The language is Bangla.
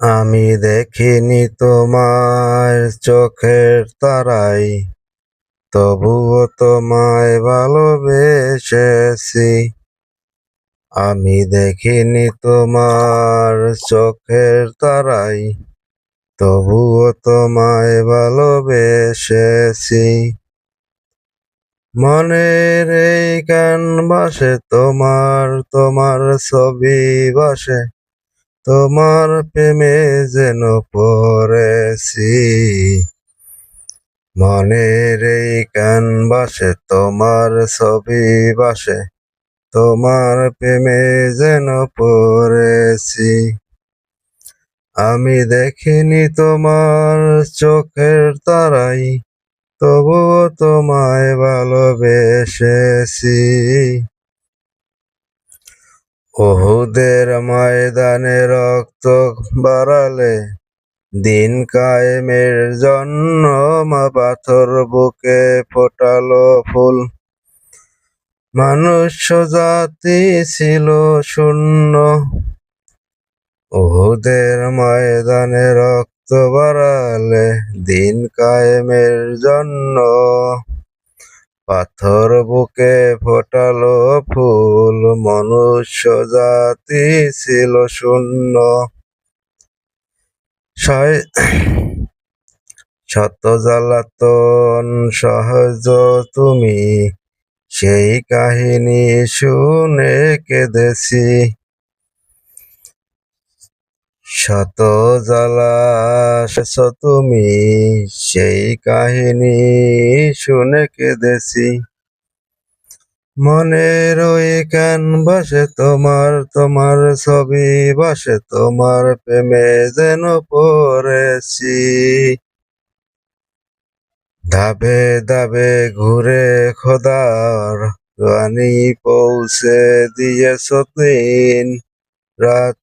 আমি দেখিনি তোমায় চোখের তারায়, তবুও তোমায় ভালোবেসেছি। আমি দেখিনি তোমার চোখের তারায়, তবুও তোমায় ভালোবেসেছি। মনের এই ক্যানভাসে তোমার ছবি ভাসে, তোমার প্রেমে যেন পড়েছি। মনের এই ক্যানভাসে তোমার ছবি ভাসে, তোমার প্রেমে যেন পড়েছি। আমি দেখিনি তোমার চোখের তারায়, তবুও তোমায় ভালোবেসেছি। উহুদের ময়দানে রক্ত বাড়ালে, দিন কায়েমের জন্য মা পাথর বুকে ফোটালো ফুল। মানুষ জাতি ছিল শূন্য, উহুদের ময়দানে রক্ত বাড়ালে, দিন কায়েমের জন্য পাথর বুকে ফোটালো ফুল। মনুষ্য জাতি ছিল শূন্য। শত জ্বালাতন সহজ তুমি, সেই কাহিনী শুনে কেঁদেছি। শত জ্বালা সহেছ তুমি, সেই কাহিনী শুনে কেঁদেছি। মনের ওই ক্যানভাসে তোমার ছবি ভাসে, তোমার প্রেমে যেন পড়েছি। ধাপে ধাপে ঘুরে খোদার বাণী পৌঁছে দিয়েছ দিন রাত।